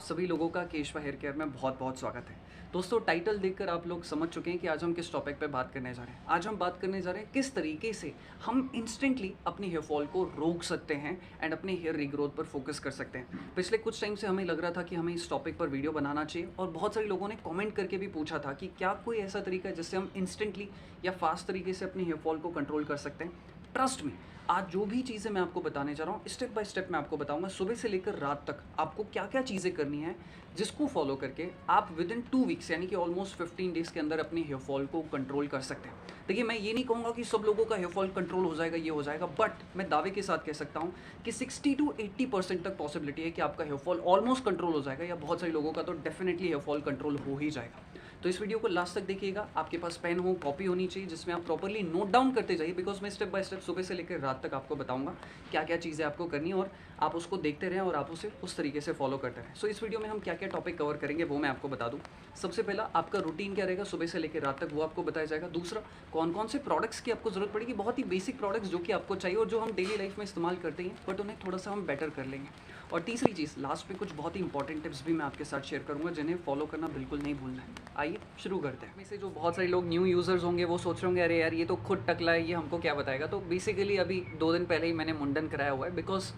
सभी लोगों का केशवा हेयर केयर में बहुत बहुत स्वागत है। दोस्तों, टाइटल देखकर आप लोग समझ चुके हैं कि आज हम किस टॉपिक पे बात करने जा रहे हैं। आज हम बात करने जा रहे हैं किस तरीके से हम इंस्टेंटली अपनी हेयर फॉल को रोक सकते हैं एंड अपने हेयर रीग्रोथ पर फोकस कर सकते हैं। पिछले कुछ टाइम से हमें लग रहा था कि हमें इस टॉपिक पर वीडियो बनाना चाहिए और बहुत सारे लोगों ने कॉमेंट करके भी पूछा था कि क्या कोई ऐसा तरीका है जिससे हम इंस्टेंटली या फास्ट तरीके से अपनी हेयर फॉल को कंट्रोल कर सकते हैं। ट्रस्ट में आज जो भी चीज़ें मैं आपको बताने जा रहा हूँ स्टेप बाय स्टेप मैं आपको बताऊंगा। सुबह से लेकर रात तक आपको क्या क्या चीज़ें करनी है जिसको फॉलो करके आप विद इन 2 वीक्स यानी कि ऑलमोस्ट 15 डेज़ के अंदर अपनी हेयर फॉल को कंट्रोल कर सकते हैं। देखिए, मैं ये नहीं कहूँगा कि सब लोगों का हेयर फॉल कंट्रोल हो जाएगा, ये हो जाएगा, बट मैं दावे के साथ कह सकता हूँ कि 60 to 80% तक पॉसिबिलिटी है कि आपका हेयर फॉल ऑलमोस्ट कंट्रोल हो जाएगा, या बहुत सारे लोगों का तो डेफिनेटली हेयर फॉल कंट्रोल हो ही जाएगा। तो इस वीडियो को लास्ट तक देखिएगा। आपके पास पेन हो, कॉपी होनी चाहिए जिसमें आप प्रॉपर्ली नोट डाउन करते जाइए, बिकॉज मैं स्टेप बाय स्टेप सुबह से लेकर रात तक आपको बताऊंगा क्या क्या चीज़ें आपको करनी है और आप उसको देखते रहें और आप उसे उस तरीके से फॉलो करते रहें। सो इस वीडियो में हम क्या क्या टॉपिक कवर करेंगे वो मैं आपको बता दूं। सबसे पहला, आपका रूटीन क्या रहेगा सुबह से लेकर रात तक, वो आपको बताया जाएगा। दूसरा, कौन कौन से प्रोडक्ट्स की आपको ज़रूरत पड़ेगी, बहुत ही बेसिक प्रोडक्ट्स जो कि आपको चाहिए और जो हम डेली लाइफ में इस्तेमाल करते हैं, बट उन्हें थोड़ा सा हम बेटर कर लेंगे। और तीसरी चीज़, लास्ट में कुछ बहुत ही इंपॉर्टेंट टिप्स भी मैं आपके साथ शेयर करूंगा जिन्हें फॉलो करना बिल्कुल नहीं भूलना है। आइए शुरू करते हैं। में से जो बहुत सारे लोग न्यू यूज़र्स होंगे वो सोच रहे होंगे अरे यार ये तो खुद टकला है, ये हमको क्या बताएगा। तो बेसिकली अभी 2 दिन पहले ही मैंने मुंडन कराया हुआ है, बिकॉज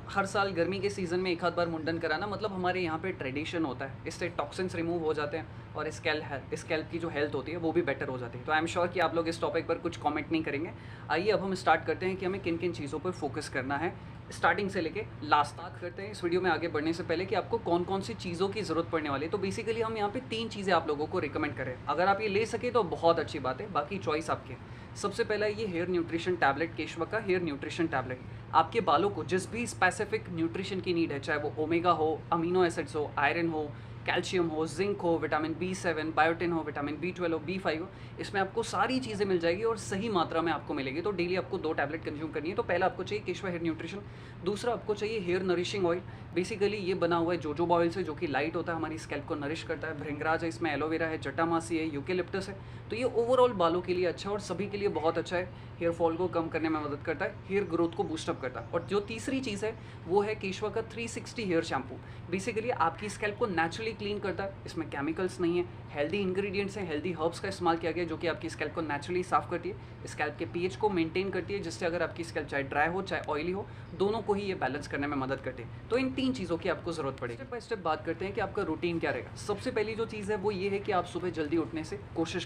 हर साल गर्मी के सीज़न में एक आध बार मुंडन कराना मतलब हमारे यहाँ पे ट्रेडिशन होता है। इससे टॉक्सिन्स रिमूव हो जाते हैं और स्कैल्प की जो हेल्थ होती है वो भी बेटर हो जाती है। तो आई एम श्योर कि आप लोग इस टॉपिक पर कुछ कमेंट नहीं करेंगे। आइए अब हम स्टार्ट करते हैं कि हमें किन किन चीज़ों पर फोकस करना है स्टार्टिंग से लेके लास्ट तक। करते हैं इस वीडियो में आगे बढ़ने से पहले कि आपको कौन कौन सी चीज़ों की ज़रूरत पड़ने वाली है। तो बेसिकली हम यहाँ पे 3 चीज़ें आप लोगों को रिकमेंड करें। अगर आप ये ले सके तो बहुत अच्छी बात है, बाकी चॉइस आपकी है। सबसे पहला ये हेयर न्यूट्रिशन टैबलेट, केशवा का हेयर न्यूट्रिशन टैबलेट। आपके बालों को जिस भी स्पेसिफिक न्यूट्रिशन की नीड है, चाहे वो ओमेगा हो, अमीनो एसिड्स हो, आयरन हो, कैल्शियम हो, जिंक हो, विटामिन B7, बायोटिन हो, विटामिन B12 हो, B5 हो, इसमें आपको सारी चीज़ें मिल जाएगी और सही मात्रा में आपको मिलेगी। तो डेली आपको 2 टैबलेट कंज्यूम करनी है। तो पहला आपको चाहिए केशवा हेयर न्यूट्रिशन। दूसरा आपको चाहिए हेयर नरिशिंग ऑयल। बेसिकली ये बना हुआ है जोजोबा ऑयल से, जो कि लाइट होता है, हमारी स्कैल्प को नरिश करता है। भृंगराज है, इसमें एलोवेरा है, जटामासी है, यूकेलिप्टस है। तो ये ओवरऑल बालों के लिए अच्छा और सभी के लिए बहुत अच्छा है। हेयर फॉल को कम करने में मदद करता है, हेयर ग्रोथ को बूस्टअप करता है। और जो तीसरी चीज़ है वो है केशवा का 360 हेयर शैम्पू। बेसिकली आपकी स्कैल्प को नेचुरली क्लीन करता है, इसमें केमिकल्स नहीं है, हेल्दी इंग्रेडिएंट्स हैं, हेल्दी हर्ब्स का इस्तेमाल किया गया है जो कि आपकी स्कैल्प को नेचुरली साफ करती है, स्कैल्प के पीएच को मेंटेन करती है, जिससे अगर आपकी स्कैल्प चाहे ड्राई हो चाहे ऑयली हो, दोनों को ही ये बैलेंस करने में मदद करती है। तो इन 3 चीज़ों की आपको ज़रूरत पड़ेगी। स्टेप बाय स्टेप बात करते हैं कि आपका रूटीन क्या रहेगा। सबसे पहली जो चीज़ है वो ये है कि आप सुबह जल्दी उठने से कोशिश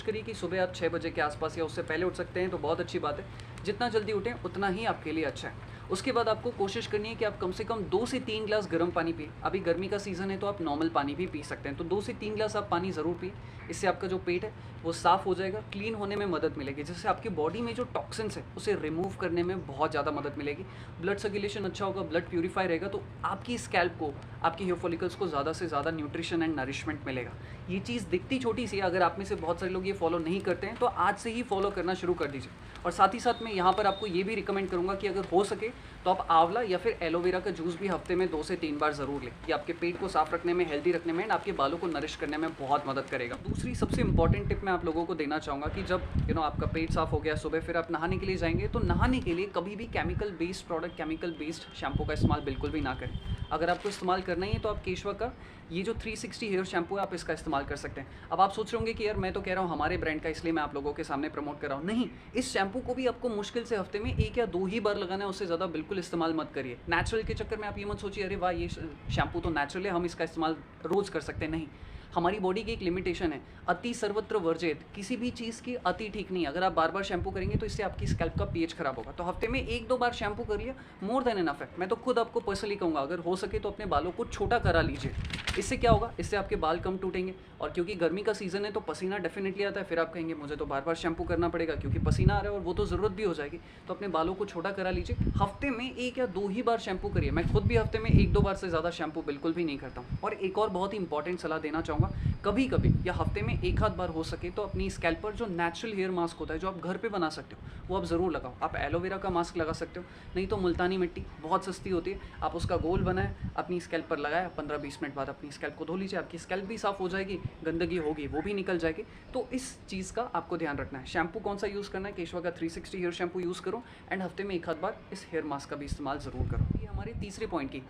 करिए कि सुबह आप 6 बजे के आसपास या उससे पहले उठ सकते हैं तो बहुत अच्छी बात है। जितना जल्दी उठें उतना ही आपके लिए अच्छा है। उसके बाद आपको कोशिश करनी है कि आप कम से कम 2 से 3 ग्लास गर्म पानी पिए। अभी गर्मी का सीज़न है तो आप नॉर्मल पानी भी पी सकते हैं, तो 2 से 3 ग्लास आप पानी ज़रूर पिए। इससे आपका जो पेट है वो साफ़ हो जाएगा, क्लीन होने में मदद मिलेगी, जिससे आपकी बॉडी में जो टॉक्सिन्स है उसे रिमूव करने में बहुत ज़्यादा मदद मिलेगी। ब्लड सर्कुलेशन अच्छा होगा, ब्लड प्यूरीफाई रहेगा, तो आपकी स्कैल्प को, आपके हेयर फॉलिकल्स को ज़्यादा से ज़्यादा न्यूट्रिशन एंड नरिशमेंट मिलेगा। ये चीज़ दिखती छोटी सी है, अगर आप में से बहुत सारे लोग ये फॉलो नहीं करते हैं तो आज से ही फॉलो करना शुरू कर दीजिए। और साथ ही साथ मैं यहाँ पर आपको ये भी रिकमेंड करूँगा कि अगर हो सके तो आप आंवला या फिर एलोवेरा का जूस भी हफ्ते में 2 से 3 बार ज़रूर लें। ये आपके पेट को साफ रखने में, हेल्दी रखने में एंड आपके बालों को नरिश करने में बहुत मदद करेगा। दूसरी सबसे इंपॉर्टेंट टिप मैं आप लोगों को देना चाहूँगा कि जब आपका पेट साफ हो गया सुबह, फिर आप नहाने के लिए जाएंगे तो नहाने के लिए कभी भी chemical based product, chemical based shampoo का इस्तेमाल बिल्कुल भी ना करें। अगर आपको इस्तेमाल करना ही है तो आप केशवा का ये जो 360 हेयर शैम्पू है आप इसका इस्तेमाल कर सकते हैं। अब आप सोच रहे होंगे कि यार मैं तो कह रहा हूँ हमारे ब्रांड का, इसलिए मैं आप लोगों के सामने प्रमोट कर रहा हूँ। नहीं, इस शैम्पू को भी आपको मुश्किल से हफ्ते में 1 या 2 ही बार लगाना है, उससे ज़्यादा बिल्कुल इस्तेमाल मत करिए। नेचुरल के चक्कर में आप ये मत सोचिए अरे वाह ये शैम्पू तो नेचुरल है, हम इसका इस्तेमाल रोज़ कर सकते हैं। नहीं, हमारी बॉडी की एक लिमिटेशन है, अति सर्वत्र वर्जित, किसी भी चीज़ की अति ठीक नहीं। अगर आप बार बार शैम्पू करेंगे तो इससे आपकी स्कैल्प का पीएच खराब होगा। तो हफ्ते में 1-2 बार शैम्पू कर लिया, मोर देन इनफ है। मैं तो खुद आपको पर्सनली कहूँगा अगर हो सके तो अपने बालों को छोटा करा लीजिए। इससे क्या होगा, इससे आपके बाल कम टूटेंगे। और क्योंकि गर्मी का सीज़न है तो पसीना डेफिनेटली आता है, फिर आप कहेंगे मुझे तो बार बार शैम्पू करना पड़ेगा क्योंकि पसीना आ रहा है और वो तो ज़रूरत भी हो जाएगी। तो अपने बालों को छोटा करा लीजिए, हफ्ते में 1 या 2 ही बार शैम्पू करिए। मैं खुद भी हफ्ते में 1-2 बार से ज़्यादा शैम्पू बिल्कुल भी नहीं करता हूँ। और एक और बहुत ही इंपॉर्टेंट सलाह देना चाहूँगा, कभी कभी या हफ्ते में 1 आध बार हो सके तो अपनी स्कैल्प पर जो नेचुरल हेयर मास्क होता है जो आप घर पे बना सकते हो वो आप ज़रूर लगाओ। आप एलोवेरा का मास्क लगा सकते हो, नहीं तो मुल्तानी मिट्टी बहुत सस्ती होती है, आप उसका गोल बनाएं, अपनी स्कैल्प पर लगाया, 15-20 मिनट बाद अपनी स्कैल्प को धो लीजिए, आपकी स्कैल्प भी साफ़ हो जाएगी, गंदगी होगी वो भी निकल जाएगी। तो इस चीज़ का आपको ध्यान रखना है। शैम्पू कौन सा यूज़ करना है, केशवा का 360 हेयर शैम्पू यूज़ करो एंड हफ्ते में 1 आध बार इस हेयर मास्क का भी इस्तेमाल ज़रूर करो। ये हमारे हमारे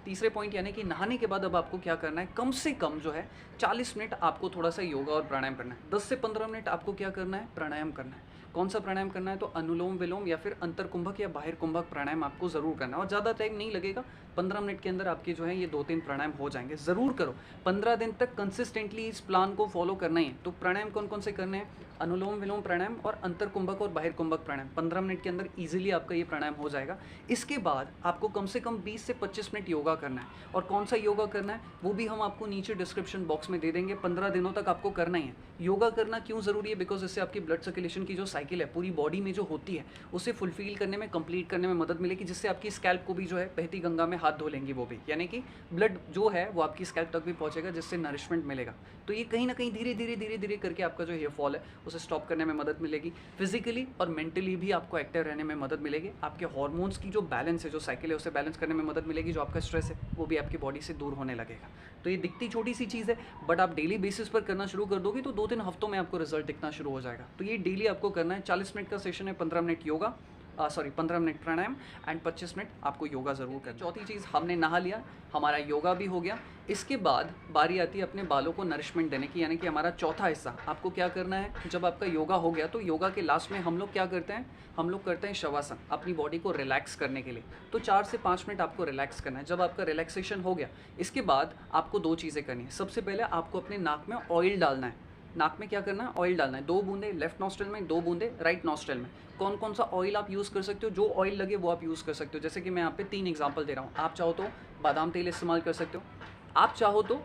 तीसरे पॉइंट यानी कि नहाने के बाद अब आपको क्या करना है, कम से कम जो है 40 मिनट आपको थोड़ा सा योगा और प्राणायाम करना है। 10 से 15 मिनट आपको क्या करना है, प्राणायाम करना है। कौन सा प्राणायाम करना है, तो अनुलोम विलोम या फिर अंतरकुंभक या बाहिर कुंभक प्राणायाम आपको ज़रूर करना है और ज़्यादा टाइम नहीं लगेगा। 15 मिनट के अंदर आपके जो है ये 2-3 प्राणायाम हो जाएंगे। ज़रूर करो, 15 दिन तक कंसिस्टेंटली इस प्लान को फॉलो करना ही है। तो प्राणायाम कौन कौन से करने हैं, अनुलोम विलोम प्राणायाम और अंतरकुंभक और बाहिर कुंभक प्राणायाम। 15 मिनट के अंदर ईजिली आपका ये प्राणायाम हो जाएगा। इसके बाद आपको कम से कम 20 से 25 मिनट योगा करना है और कौन सा योगा करना है वो भी हम आपको नीचे डिस्क्रिप्शन बॉक्स में दे देंगे। 15 दिनों तक आपको करना ही है। योगा करना क्यों ज़रूरी है, बिकॉज इससे आपकी ब्लड सर्कुलेशन की जो साइकिल है पूरी बॉडी में जो होती है उसे फुलफिल करने में, कंप्लीट करने में मदद मिलेगी, जिससे आपकी स्कैल्प को भी जो है बहती गंगा में हाथ धो लेंगी वो भी, यानी कि ब्लड जो है वो आपकी स्कैल्प तक भी पहुंचेगा, जिससे नरिशमेंट मिलेगा। तो ये कहीं ना कहीं धीरे धीरे करके आपका जो हेयर फॉल है उसे स्टॉप करने में मदद मिलेगी। फिजिकली और मेंटली भी आपको एक्टिव रहने में मदद मिलेगी। आपके हार्मोन्स की जो बैलेंस है, जो साइकिल है, उसे बैलेंस करने में मदद मिलेगी। जो आपका स्ट्रेस है वो भी आपकी बॉडी से दूर होने लगेगा। तो ये दिखती छोटी सी चीज़ है, बट आप डेली बेसिस पर करना शुरू कर दोगे तो 2-3 हफ्तों में आपको रिजल्ट दिखना शुरू हो जाएगा। तो ये डेली आपको करना है। 40 मिनट का सेशन है, 15 minute yoga, 15 minute pranayama and 25 minute आपको योगा ज़रूर करना। चौथी चीज़, हमने नहा लिया, हमारा योगा भी हो गया। इसके बाद बारी आती है अपने बालों को नरिशमेंट देने की, यानी कि हमारा चौथा हिस्सा। आपको क्या करना है, जब आपका योगा हो गया तो योगा के लास्ट में हम लोग क्या करते हैं, हम लोग करते हैं शवासन, अपनी बॉडी को रिलैक्स करने के लिए। तो 4 से 5 मिनट आपको रिलैक्स करना है। जब आपका रिलैक्सेशन हो गया, इसके बाद आपको 2 चीज़ें करनी है। सबसे पहले आपको अपने नाक में ऑयल डालना है। नाक में क्या करना है, ऑयल डालना है। 2 बूंदे लेफ्ट नॉस्ट्रल में, 2 बूंदे राइट नॉस्ट्रल में। कौन कौन सा ऑयल आप यूज़ कर सकते हो, जो ऑयल लगे वो आप यूज़ कर सकते हो। जैसे कि मैं यहाँ पे 3 एग्जांपल दे रहा हूँ। आप चाहो तो बादाम तेल इस्तेमाल कर सकते हो, आप चाहो तो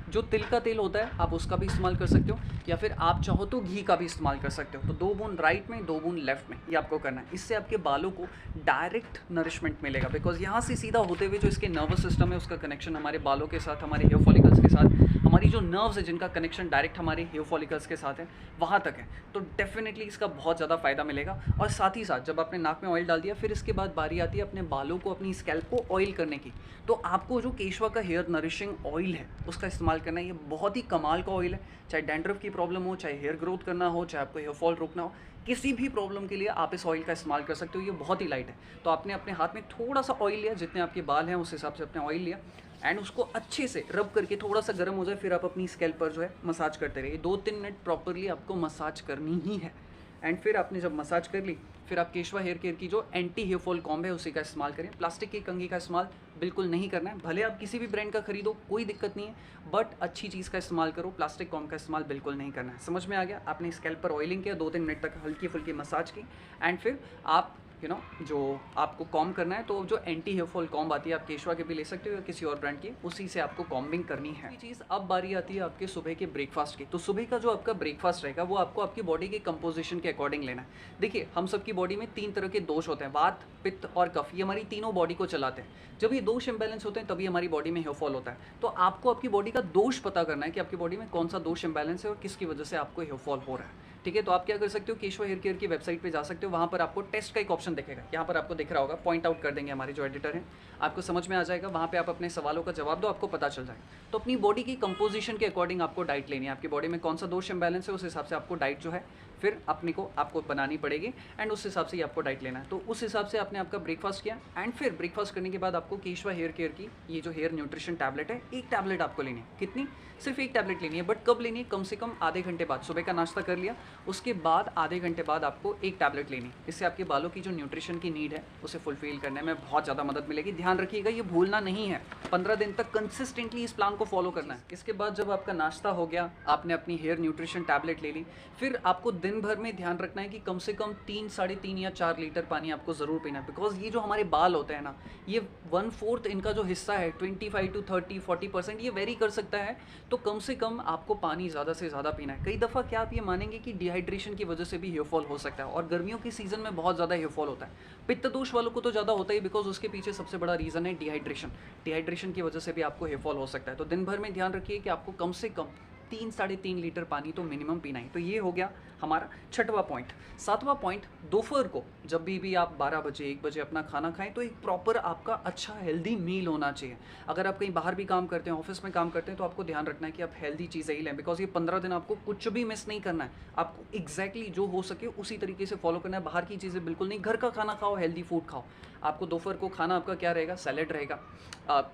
जो तिल का तेल होता है आप उसका भी इस्तेमाल कर सकते हो, या फिर आप चाहो तो घी का भी इस्तेमाल कर सकते हो। तो 2 बूंद राइट में, 2 बूंद लेफ्ट में, ये आपको करना है। इससे आपके बालों को डायरेक्ट नरिशमेंट मिलेगा, बिकॉज यहाँ से सीधा होते हुए जो इसके नर्वस सिस्टम है उसका कनेक्शन हमारे बालों के साथ, हमारे हेयर फॉलिकल्स के साथ, हमारी जो नर्व्स है जिनका कनेक्शन डायरेक्ट हमारे हेयर फॉलिकल्स के साथ है, वहाँ तक है। तो डेफिनेटली इसका बहुत ज़्यादा फ़ायदा मिलेगा। और साथ ही साथ जब आपने नाक में ऑयल डाल दिया, फिर इसके बाद बारी आती है अपने बालों को, अपनी स्कैल्प को ऑयल करने की। तो आपको जो केशवा का हेयर नरिशिंग ऑयल है उसका इस्तेमाल करना है। ये बहुत ही कमाल का ऑयल है। चाहे डैंड्रफ की प्रॉब्लम हो, चाहे हेयर ग्रोथ करना हो, चाहे आपको हेयर फॉल रोकना हो, किसी भी प्रॉब्लम के लिए आप इस ऑयल का इस्तेमाल कर सकते हो। ये बहुत ही लाइट है। तो आपने अपने हाथ में थोड़ा सा ऑयल लिया, जितने आपके बाल हैं उस हिसाब से अपने ऑयल लिया, एंड उसको अच्छे से रब करके थोड़ा सा गर्म हो जाए, फिर आप अपनी स्कैल्प पर जो है मसाज करते रहिए। 2-3 मिनट प्रॉपरली आपको मसाज करनी ही है। एंड फिर आपने जब मसाज कर ली, फिर आप केशवा हेयर केयर की जो एंटी हेयर फॉल कॉम्ब है उसी का इस्तेमाल करें। प्लास्टिक की कंघी का इस्तेमाल बिल्कुल नहीं करना है। भले आप किसी भी ब्रांड का खरीदो, कोई दिक्कत नहीं है, बट अच्छी चीज़ का इस्तेमाल करो। प्लास्टिक कॉम्ब का इस्तेमाल बिल्कुल नहीं करना है। समझ में आ गया? आपने स्कैल्प पर ऑयलिंग किया, 2-3 मिनट तक हल्की फुल्की मसाज की, एंड फिर आप जो आपको कॉम्ब करना है, तो जो एंटी हेयर फॉल कॉम्ब आती है, आप केशवा के भी ले सकते हो या किसी और ब्रांड की, उसी से आपको कॉम्बिंग करनी है। चीज़ अब बारी आती है आपके सुबह के ब्रेकफास्ट की। तो सुबह का जो आपका ब्रेकफास्ट रहेगा वो आपको आपकी बॉडी के कंपोजिशन के अकॉर्डिंग लेना है। देखिए, हम सबकी बॉडी में 3 तरह के दोष होते हैं, वात, पित्त और कफ। ये हमारी तीनों बॉडी को चलाते हैं। जब ये दोष इम्बैलेंस होते हैं तभी हमारी बॉडी में हेयर फॉल होता है। तो आपको आपकी बॉडी का दोष पता करना है कि आपकी बॉडी में कौन सा दोष इम्बैलेंस है और किसकी वजह से आपको हेयर फॉल हो रहा है। ठीक है, तो आप क्या कर सकते हो, केशवा हेयर केयर की वेबसाइट पे जा सकते हो। वहाँ पर आपको टेस्ट का एक ऑप्शन दिखेगा, यहाँ पर आपको दिख रहा होगा, पॉइंट आउट कर देंगे हमारे जो एडिटर हैं, आपको समझ में आ जाएगा। वहाँ पे आप अपने सवालों का जवाब दो, आपको पता चल जाएगा। तो अपनी बॉडी की कंपोजिशन के अकॉर्डिंग आपको डाइट लेनी है। आपकी बॉडी में कौन सा दोष इम्बैलेंस है उस हिसाब से आपको डाइट जो है फिर अपने को आपको बनानी पड़ेगी, एंड उस हिसाब से ही आपको डाइट लेना है। तो उस हिसाब से आपने आपका ब्रेकफास्ट किया, एंड फिर ब्रेकफास्ट करने के बाद आपको केशवा हेयर केयर की ये जो हेयर न्यूट्रिशन टैबलेट है, 1 टैबलेट आपको लेनी है। कितनी? सिर्फ 1 टैबलेट लेनी है, बट कब लेनी है? कम से कम आधे घंटे बाद। सुबह का नाश्ता कर लिया, उसके बाद आधे घंटे बाद आपको 1 टैबलेट लेनी है। इससे आपके बालों की जो न्यूट्रिशन की नीड है उसे फुलफिल करने में बहुत ज़्यादा मदद मिलेगी। ध्यान रखिएगा, ये भूलना नहीं है। 15 दिन तक कंसिस्टेंटली इस प्लान को फॉलो करना है। इसके बाद जब आपका नाश्ता हो गया, आपने अपनी हेयर न्यूट्रिशन टैबलेट ले ली, फिर आपको दिन भर में ध्यान रखना है कि कम से कम 3, 3.5 या 4 लीटर पानी आपको ज़रूर पीना है। बिकॉज ये जो हमारे बाल होते हैं ना, ये 1/4 इनका जो हिस्सा है, 25 to 30-40% ये वेरी कर सकता है। तो कम से कम आपको पानी ज़्यादा से ज़्यादा पीना है। कई दफ़ा क्या आप ये मानेंगे कि डिहाइड्रेशन की वजह से भी हेयर फॉल हो सकता है, और गर्मियों के सीज़न में बहुत ज़्यादा हेयर फॉल होता है। पित्त दोष वालों को तो ज़्यादा होता ही, बिकॉज उसके पीछे सबसे बड़ा रीज़न है डिहाइड्रेशन। डिहाइड्रेशन की वजह से भी आपको हेयर फॉल हो सकता है। तो दिन भर में ध्यान रखिए कि आपको कम से कम 3-3.5 लीटर पानी तो मिनिमम पीना ही। तो ये हो गया हमारा 6वां पॉइंट। 7वां पॉइंट, दोपहर को जब भी आप 12 बजे 1 बजे अपना खाना खाएं, तो एक प्रॉपर आपका अच्छा हेल्दी मील होना चाहिए। अगर आप कहीं बाहर भी काम करते हैं, ऑफिस में काम करते हैं, तो आपको ध्यान रखना है कि आप हेल्दी चीज़ें ही लें, बिकॉज ये 15 दिन आपको कुछ भी मिस नहीं करना है। आपको एग्जैक्टली जो हो सके उसी तरीके से फॉलो करना है। बाहर की चीज़ें बिल्कुल नहीं, घर का खाना खाओ, हेल्दी फूड खाओ। आपको दोपहर को खाना आपका क्या रहेगा, सैलेड रहेगा।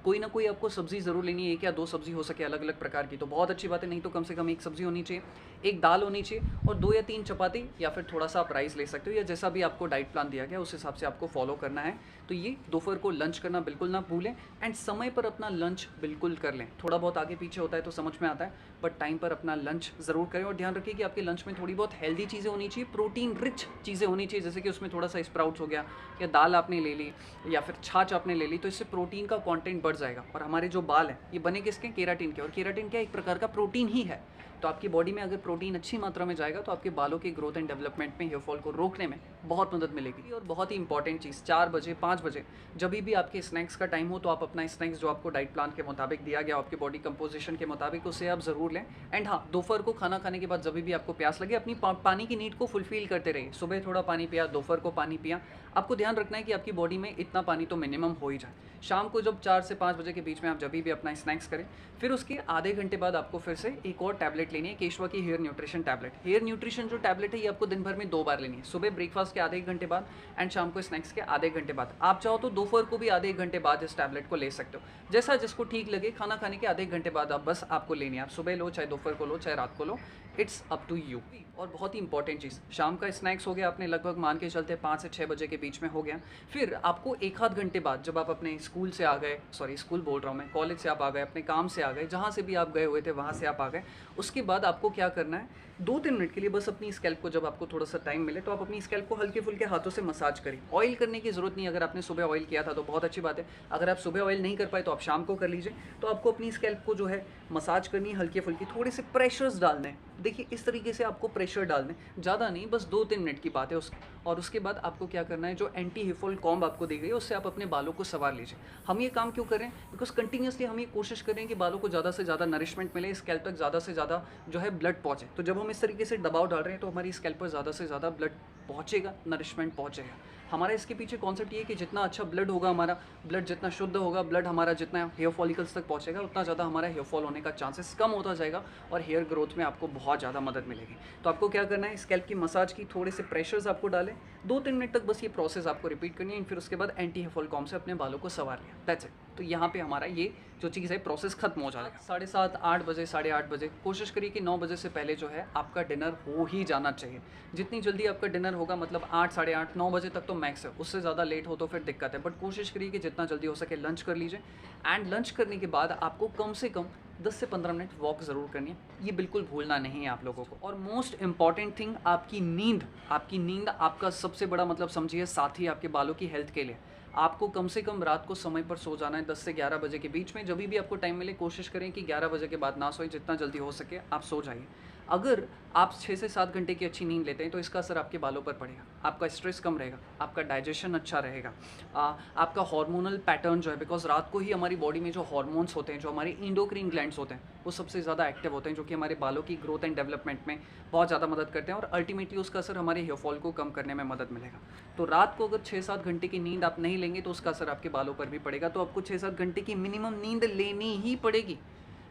कोई ना कोई आपको सब्ज़ी ज़रूर लेनी है, 1 या 2 सब्ज़ी हो सके अलग-अलग प्रकार की तो बहुत अच्छी बात है, नहीं तो कम से कम 1 सब्ज़ी होनी चाहिए, 1 दाल होनी चाहिए और 2 या 3 चपाती या फिर थोड़ा-सा आप राइस ले सकते हो या जैसा भी आपको डाइट प्लान दिया गया उस हिसाब से आपको फॉलो करना है। तो ये दोपहर को लंच करना बिल्कुल ना भूलें एंड समय पर अपना लंच बिल्कुल कर लें। थोड़ा बहुत आगे पीछे होता है तो समझ में आता है, बट टाइम पर अपना लंच ज़रूर करें और ध्यान रखिए कि आपके लंच में थोड़ी बहुत हेल्दी चीज़ें होनी चाहिए, प्रोटीन रिच चीज़ें होनी चाहिए, जैसे कि उसमें थोड़ा-सा स्प्राउट्स हो गया या दाल आपने ले ली या फिर छाछ आपने ले ली, तो इससे प्रोटीन का कंटेंट बढ़ जाएगा। और हमारे जो बाल हैं ये बने किसके, केराटिन के, और केराटिन क्या एक प्रकार का प्रोटीन ही है। तो आपकी बॉडी में अगर प्रोटीन अच्छी मात्रा में जाएगा तो आपके बालों के ग्रोथ एंड डेवलपमेंट में, हेयर फॉल को रोकने में बहुत मदद मिलेगी। और बहुत ही इंपॉर्टेंट चीज़, 4 बजे 5 बजे जब भी आपके स्नैक्स का टाइम हो तो आप अपना स्नैक्स जो आपको डाइट प्लान के मुताबिक दिया गया, आपके बॉडी कंपोजिशन के मुताबिक, उसे आप ज़रूर लें। एंड हाँ, दोपहर को खाना खाने के बाद जब भी आपको प्यास लगे अपनी पानी की नीड को फुलफिल करते रहिए। सुबह थोड़ा पानी पिया, दोपहर को पानी पिया। आपको ध्यान रखना है कि आपकी बॉडी में इतना पानी तो मिनिमम हो ही जाए। शाम को जब 4 से 5 बजे के बीच में आप जब भी अपना स्नैक्स करें, फिर उसके आधे घंटे बाद आपको फिर से एक और टैबलेट लेनी है, केशवा की hair nutrition tablet. Hair nutrition जो टैबलेट है ये आपको दिन भर में 2 बार लेनी है, सुबह ब्रेकफास्ट के आधे 1 घंटे बाद एंड शाम को स्नैक्स के आधे 1 घंटे बाद। आप चाहो तो दोपहर को भी आधे 1 घंटे बाद इस टैबलेट को ले सकते हो, जैसा जिसको ठीक लगे। खाना खाने के आधे 1 घंटे बाद आप बस आपको लेनी है, आप सुबह लो, चाहे दोपहर को लो, चाहे रात को लो, इट्स अप टू यू। और बहुत ही इंपॉर्टेंट चीज़, शाम का स्नैक्स हो गया आपने लगभग मान के चलते 5 से 6 बजे के बीच में हो गया। फिर आपको 1 आध घंटे बाद जब आप अपने स्कूल से आ गए, सॉरी स्कूल बोल रहा हूँ मैं, कॉलेज से आप आ गए, अपने काम से आ गए, जहाँ से भी आप गए हुए थे वहाँ से आप आ गए, उसके बाद आपको क्या करना है, 2-3 मिनट के लिए बस अपनी स्कैल्प को, जब आपको थोड़ा सा टाइम मिले तो आप अपनी स्कैल्प को हल्के फुल्के हाथों से मसाज करिए। ऑयल करने की ज़रूरत नहीं, अगर आपने सुबह ऑयल किया था तो बहुत अच्छी बात है। अगर आप सुबह ऑयल नहीं कर पाए तो आप शाम को कर लीजिए। तो आपको अपनी स्कैल्प को जो है मसाज करनी है, हल्के फुल्के थोड़े से प्रेशर्स डालने हैं। देखिए इस तरीके से आपको प्रेशर डालने, ज़्यादा नहीं, बस 2-3 मिनट की बात है उसकी। और उसके बाद आपको क्या करना है, जो एंटी हेयर फॉल कॉम्ब आपको दी गई है उससे आप अपने बालों को संवार लीजिए। हम ये काम क्यों कर रहे हैं, बिकॉज कंटिन्यूसली हम ये कोशिश कर रहे हैं कि बालों को ज़्यादा से ज़्यादा नरिशमेंट मिले, स्कैल्प तक ज़्यादा से ज़्यादा जो है ब्लड पहुँचे। तो जब हम इस तरीके से दबाव डाल रहे हैं तो हमारी स्कैल्प पर ज़्यादा से ज़्यादा ब्लड पहुँचेगा, नरिशमेंट पहुँचेगा। हमारा इसके पीछे कॉन्सेप्ट ये है कि जितना अच्छा ब्लड होगा, हमारा ब्लड जितना शुद्ध होगा, ब्लड हमारा जितना हेयर फॉलिकल्स तक पहुँचेगा, उतना ज़्यादा हमारा हेयर फॉल होने का चांसेस कम होता जाएगा और हेयर ग्रोथ में आपको बहुत ज़्यादा मदद मिलेगी। तो आपको क्या करना है, स्कैल्प की मसाज की, थोड़े से प्रेशर्स आपको डालें, 2-3 मिनट तक बस ये प्रोसेस आपको रिपीट करनी है। फिर उसके बाद एंटी हेयर फॉल कॉम्ब से अपने बालों को संवार लिया, दैट्स इट। तो यहाँ पे हमारा ये जो चीज़ है प्रोसेस खत्म हो जाएगा। 7:30 8 बजे, 8:30 बजे कोशिश करिए कि 9 बजे से पहले जो है आपका डिनर हो ही जाना चाहिए। जितनी जल्दी आपका डिनर होगा, मतलब 8 साढ़े 8 9 बजे तक तो मैक्स है, उससे ज़्यादा लेट हो तो फिर दिक्कत है। बट कोशिश करिए कि जितना जल्दी हो सके लंच कर लीजिए एंड लंच करने के बाद आपको कम से कम 10 से 15 मिनट वॉक ज़रूर करनी है, ये बिल्कुल भूलना नहीं है आप लोगों को। और मोस्ट इंपॉर्टेंट थिंग, आपकी नींद आपका सबसे बड़ा मतलब समझिए साथी आपके बालों की हेल्थ के लिए। आपको कम से कम रात को समय पर सो जाना है, 10 से 11 बजे के बीच में। जब भी आपको टाइम मिले कोशिश करें कि 11 बजे के बाद ना सोएं, जितना जल्दी हो सके आप सो जाइए। अगर आप 6 से 7 घंटे की अच्छी नींद लेते हैं तो इसका असर आपके बालों पर पड़ेगा, आपका स्ट्रेस कम रहेगा, आपका डाइजेशन अच्छा रहेगा, आपका हार्मोनल पैटर्न जो है, बिकॉज रात को ही हमारी बॉडी में जो हार्मोन्स होते हैं, जो हमारे इंडोक्रीन ग्लैंड्स होते हैं, वो सबसे ज़्यादा एक्टिव होते हैं, जो कि हमारे बालों की ग्रोथ एंड डेवलपमेंट में बहुत ज़्यादा मदद करते हैं और अल्टीमेटली उसका असर हमारे हेयर फॉल को कम करने में मदद मिलेगा। तो रात को अगर 6-7 घंटे की नींद आप नहीं लेंगे तो उसका असर आपके बालों पर भी पड़ेगा। तो आपको 6-7 घंटे की मिनिमम नींद लेनी ही पड़ेगी।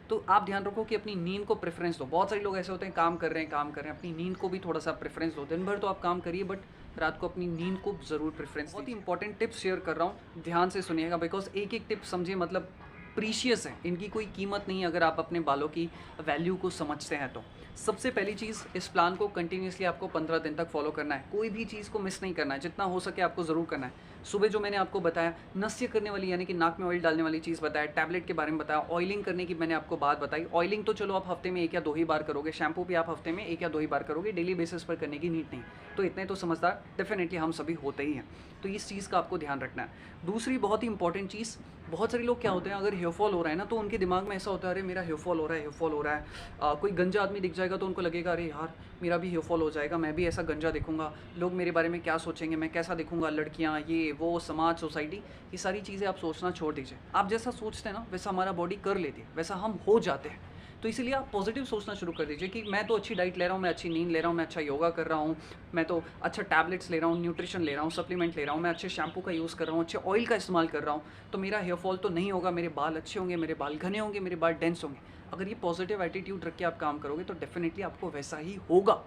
तो आप ध्यान रखो कि अपनी नींद को प्रेफरेंस दो। बहुत सारे लोग ऐसे होते हैं काम कर रहे हैं, अपनी नींद को भी थोड़ा सा प्रेफरेंस दो। दिन भर तो आप काम करिए बट रात को अपनी नींद को ज़रूर प्रेफरेंस। बहुत ही इंपॉर्टेंट टिप्स शेयर कर रहा हूँ, ध्यान से सुनिएगा, बिकॉज एक एक टिप समझिए मतलब प्रीशियस है, इनकी कोई कीमत नहीं है अगर आप अपने बालों की वैल्यू को समझते हैं तो। सबसे पहली चीज़, इस प्लान को कंटिन्यूसली आपको 15 दिन तक फॉलो करना है, कोई भी चीज़ को मिस नहीं करना है, जितना हो सके आपको ज़रूर करना है। सुबह जो मैंने आपको बताया, नस्य करने वाली यानी कि नाक में ऑयल डालने वाली चीज़ बताया, टैबलेट के बारे में बताया, ऑयलिंग करने की मैंने आपको बात बताई। ऑयलिंग तो चलो आप हफ्ते में 1 या 2 ही बार करोगे, शैम्पू भी आप हफ्ते में 1 या 2 ही बार करोगे, डेली बेसिस पर करने की नीड नहीं। तो इतने तो समझदार डेफिनेटली हम सभी होते ही हैं, तो इस चीज़ का आपको ध्यान रखना है। दूसरी बहुत ही इंपॉर्टेंट चीज़, बहुत सारे लोग क्या होते हैं, अगर हेयर फॉल हो रहा है ना तो उनके दिमाग में ऐसा होता है, अरे मेरा हेयर फॉल हो रहा है, हेयर फॉल हो रहा है। कोई गंजा आदमी दिख जाएगा तो उनको लगेगा अरे यार मेरा भी हेयर फॉल हो जाएगा, मैं भी ऐसा गंजा दिखूंगा, लोग मेरे बारे में क्या सोचेंगे, मैं कैसा दिखूंगा, लड़कियां, ये वो, समाज, सोसाइटी, ये सारी चीज़ें आप सोचना छोड़ दीजिए। आप जैसा सोचते हैं ना वैसा हमारा बॉडी कर लेती है, वैसा हम हो जाते हैं। तो इसीलिए आप पॉजिटिव सोचना शुरू कर दीजिए कि मैं तो अच्छी डाइट ले रहा हूँ, मैं अच्छी नींद ले रहा हूँ, मैं अच्छा योगा कर रहा हूँ, मैं तो अच्छा टैबलेट्स ले रहा हूँ, न्यूट्रिशन ले रहा हूँ, सप्लीमेंट ले रहा हूँ, मैं अच्छे शैम्पू का यूज़ कर रहा हूँ, अच्छे ऑयल का इस्तेमाल कर रहा हूँ, तो मेरा हेयर फॉल तो नहीं होगा, मेरे बाल अच्छे होंगे, मेरे बाल घने होंगे, मेरे बाल डेंस होंगे। अगर ये पॉजिटिव एटीट्यूड रख के आप काम करोगे तो डेफिनेटली आपको वैसा ही होगा।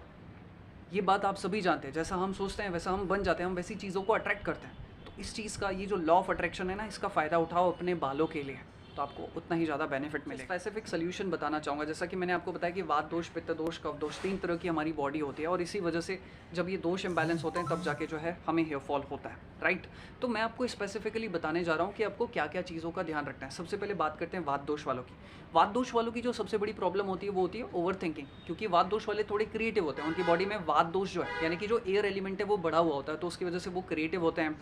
ये बात आप सभी जानते हैं, जैसा हम सोचते हैं वैसा हम बन जाते हैं, हम वैसी चीज़ों को अट्रैक्ट करते हैं। तो इस चीज़ का, ये जो लॉ ऑफ अट्रैक्शन है ना, इसका फ़ायदा उठाओ अपने बालों के लिए, तो आपको उतना ही ज़्यादा बेनिफिट मिलेगा। स्पेसिफिक सोल्यूशन बताना चाहूँगा, जैसा कि मैंने आपको बताया कि वात दोष, पित्त दोष, कफ दोष, 3 तरह की हमारी बॉडी होती है और इसी वजह से जब ये दोष इम्बैलेंस होते हैं तब जाके जो है हमें हेयर फॉल होता है, राइट। तो मैं आपको स्पेसिफिकली बताने जा रहा हूँ कि आपको क्या क्या चीज़ों का ध्यान रखना है। सबसे पहले बात करते हैं वात दोष वालों की। वात दोष वालों की जो सबसे बड़ी प्रॉब्लम होती है वो होती है ओवर थिंकिंग, क्योंकि वात दोष वाले थोड़े क्रिएटिव होते हैं। उनकी बॉडी में वात दोष जो है, यानी कि जो एयर एलिमेंट है वो बढ़ा हुआ होता है, तो उसकी वजह से वो क्रिएटिव होते हैं।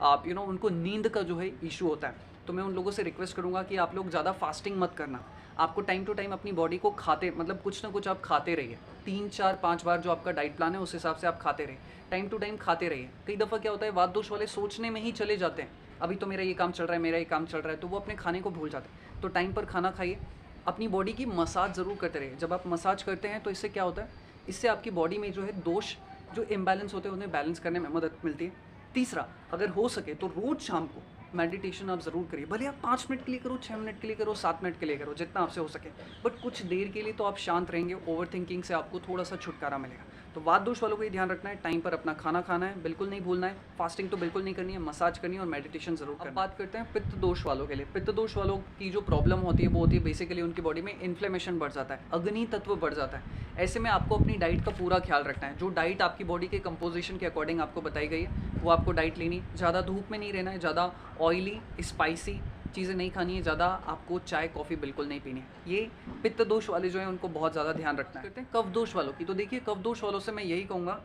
आप उनको नींद का जो है इशू होता है। तो मैं उन लोगों से रिक्वेस्ट करूँगा कि आप लोग ज़्यादा फास्टिंग मत करना। आपको टाइम टू टाइम अपनी बॉडी को खाते, मतलब कुछ ना कुछ आप खाते रहिए। 3, 4, 5 बार जो आपका डाइट प्लान है उस हिसाब से आप खाते रहिए, टाइम टू टाइम खाते रहिए। कई दफ़ा क्या होता है, वात दोष वाले सोचने में ही चले जाते हैं, अभी तो मेरा ये काम चल रहा है, मेरा ये काम चल रहा है, तो वो अपने खाने को भूल जाते हैं। तो टाइम पर खाना खाइए, अपनी बॉडी की मसाज ज़रूर करते रहिए। जब आप मसाज करते हैं तो इससे क्या होता है, इससे आपकी बॉडी में जो है दोष जो इम्बैलेंस होते हैं उन्हें बैलेंस करने में मदद मिलती है। तीसरा, अगर हो सके तो रोज़ शाम को मेडिटेशन आप ज़रूर करिए। भले आप 5 मिनट के लिए करो, 6 मिनट के लिए करो, 7 मिनट के लिए करो, जितना आपसे हो सके, बट कुछ देर के लिए तो आप शांत रहेंगे। ओवर थिंकिंग से आपको थोड़ा सा छुटकारा मिलेगा। तो वात दोष वालों को ये ध्यान रखना है, टाइम पर अपना खाना खाना है, बिल्कुल नहीं भूलना है, फास्टिंग तो बिल्कुल नहीं करनी है, मसाज करनी है और मेडिटेशन ज़रूर करना है। अब बात करते हैं पित्त दोष वालों के लिए। पित्त दोष वालों की जो प्रॉब्लम होती है वो होती है बेसिकली उनकी बॉडी में इन्फ्लेमेशन बढ़ जाता है, अग्नि तत्व बढ़ जाता है। ऐसे में आपको अपनी डाइट का पूरा ख्याल रखना है। जो डाइट आपकी बॉडी के कंपोजिशन के अकॉर्डिंग आपको बताई गई है वो आपको डाइट लेनी। ज़्यादा धूप में नहीं रहना है, ज़्यादा ऑयली स्पाइसी चीज़ें नहीं खानी है, ज़्यादा आपको चाय कॉफ़ी बिल्कुल नहीं पीनी है। ये पित्त दोष वाले जो हैं उनको बहुत ज़्यादा ध्यान रखना है। करते हैं कफ दोष वालों की। तो देखिए, कफ दोष वालों से मैं यही कहूँगा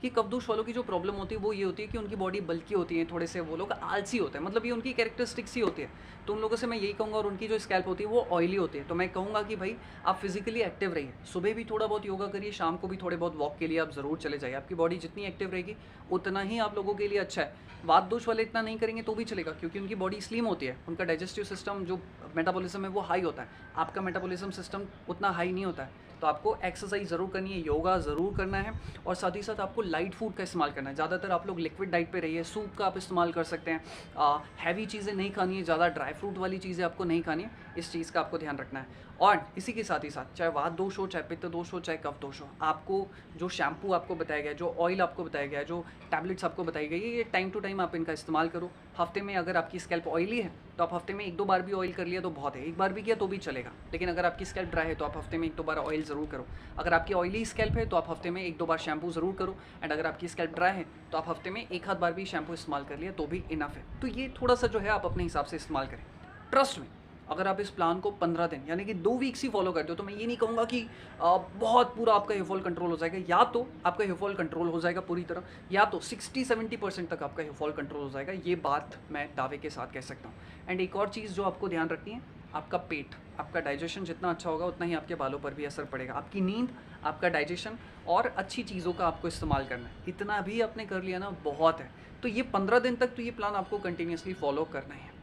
कि कफ दोष वालों की जो प्रॉब्लम होती है वो ये होती है कि उनकी बॉडी बल्की होती है, थोड़े से वो लोग आलसी होते हैं, मतलब ये उनकी कैरेक्टरिस्टिक्स ही होती है। तो उन लोगों से मैं यही कहूँगा, और उनकी जो स्कैल्प होती है वो ऑयली होती है, तो मैं कहूँगा कि भाई आप फिजिकली एक्टिव रहिए। सुबह भी थोड़ा बहुत योगा करिए, शाम को भी थोड़े बहुत वॉक के लिए आप ज़रूर चले जाइए। आपकी बॉडी जितनी एक्टिव रहेगी उतना ही आप लोगों के लिए अच्छा है। वात दोष वाले इतना नहीं करेंगे तो भी चलेगा, क्योंकि उनकी बॉडी स्लिम होती है, उनका डाइजेस्टिव सिस्टम जो मेटाबॉलिज्म है वो हाई होता है। आपका मेटाबॉलिज्म सिस्टम उतना हाई नहीं होता है। तो आपको एक्सरसाइज ज़रूर करनी है, योगा ज़रूर करना है, और साथ ही साथ आपको लाइट फूड का इस्तेमाल करना है। ज़्यादातर आप लोग लिक्विड डाइट पे रहिए, सूप का आप इस्तेमाल कर सकते हैं। हैवी चीज़ें नहीं खानी है, ज़्यादा ड्राई फ्रूट वाली चीज़ें आपको नहीं खानी है, इस चीज़ का आपको ध्यान रखना है। और इसी के साथ ही साथ, चाहे वात दोष हो, चाहे पित्त दोष हो, चाहे कफ दोष हो, आपको जो शैम्पू आपको बताया गया है, जो ऑयल आपको बताया गया है, जो टैबलेट्स आपको बताई गई है, ये टाइम टू टाइम आप इनका इस्तेमाल करो। हफ्ते में अगर आपकी स्कैल्प ऑयली है तो आप हफ्ते में 1-2 बार भी ऑयल कर लिया तो बहुत है, 1 बार भी किया तो भी चलेगा। लेकिन अगर आपकी स्कैल्प ड्राई है तो आप हफ्ते में 1-2 बार ऑयल ज़रूर करो। अगर आपकी ऑयली स्कैल्प है तो आप हफ्ते में 1-2 बार शैम्पू ज़रूर करो। एंड अगर आपकी स्कैल्प ड्राई है तो आप हफ्ते में 1 आध बार भी शैम्पू इस्तेमाल कर लिया तो भी इनफ है। तो ये थोड़ा सा जो है आप अपने हिसाब से इस्तेमाल करें। ट्रस्ट में, अगर आप इस प्लान को 15 दिन यानी कि 2 वीक्स ही फॉलो करते हो तो मैं ये नहीं कहूँगा कि बहुत पूरा आपका हेयर फॉल कंट्रोल हो जाएगा। या तो आपका हेयर फॉल कंट्रोल हो जाएगा पूरी तरह, या तो 60-70% तक आपका हेयर फॉल कंट्रोल हो जाएगा। ये बात मैं दावे के साथ कह सकता हूँ। एंड एक और चीज़ जो आपको ध्यान रखनी है, आपका पेट, आपका डाइजेशन जितना अच्छा होगा उतना ही आपके बालों पर भी असर पड़ेगा। आपकी नींद, आपका डाइजेशन और अच्छी चीज़ों का आपको इस्तेमाल करना है। इतना भी आपने कर लिया ना, बहुत है। तो ये 15 दिन तक तो ये प्लान आपको कंटिन्यूसली फॉलो करना है।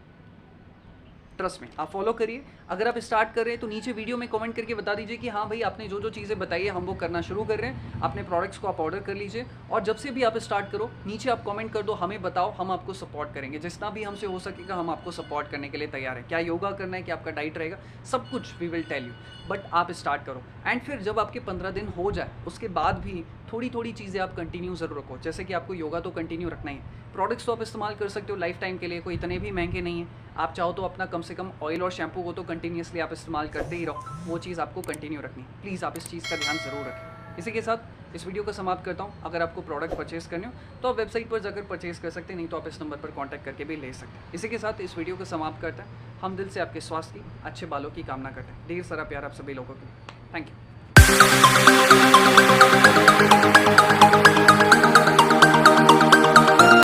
ट्रस्ट में आप फॉलो करिए। अगर आप स्टार्ट कर रहे हैं तो नीचे वीडियो में कमेंट करके बता दीजिए कि हाँ भाई आपने जो जो चीज़ें बताई है हम वो करना शुरू कर रहे हैं। अपने प्रोडक्ट्स को आप ऑर्डर कर लीजिए, और जब से भी आप स्टार्ट करो नीचे आप कमेंट कर दो, हमें बताओ, हम आपको सपोर्ट करेंगे। जितना भी हमसे हो सकेगा हम आपको सपोर्ट करने के लिए तैयार है। क्या योगा करना है, क्या आपका डाइट रहेगा, सब कुछ we will tell you. But आप स्टार्ट करो, एंड फिर जब आपके 15 दिन हो जाए उसके बाद भी थोड़ी थोड़ी चीज़ें आप कंटिन्यू ज़रूर रखो। जैसे कि आपको योगा तो कंटिन्यू रखना ही है। प्रोडक्ट्स तो आप इस्तेमाल कर सकते हो लाइफ टाइम के लिए, कोई इतने भी महंगे नहीं है। आप चाहो तो अपना कम से कम ऑयल और शैम्पू को तो कंटिन्यूसली आप इस्तेमाल करते ही रहो, वो चीज़ आपको कंटिन्यू रखनी है। प्लीज़ आप इस चीज़ का ध्यान ज़रूर रखें। इसी के साथ इस वीडियो को समाप्त करता हूँ। अगर आपको प्रोडक्ट परचेस करने हो तो आप वेबसाइट पर जाकर परचेस कर सकते हैं, नहीं तो आप इस नंबर पर कॉन्टैक्ट करके भी ले सकते हैं। इसी के साथ इस वीडियो को समाप्त करते हैं। हम दिल से आपके स्वास्थ्य की, अच्छे बालों की कामना करते हैं। ढेर सारा प्यार आप सभी लोगों को। Thank you.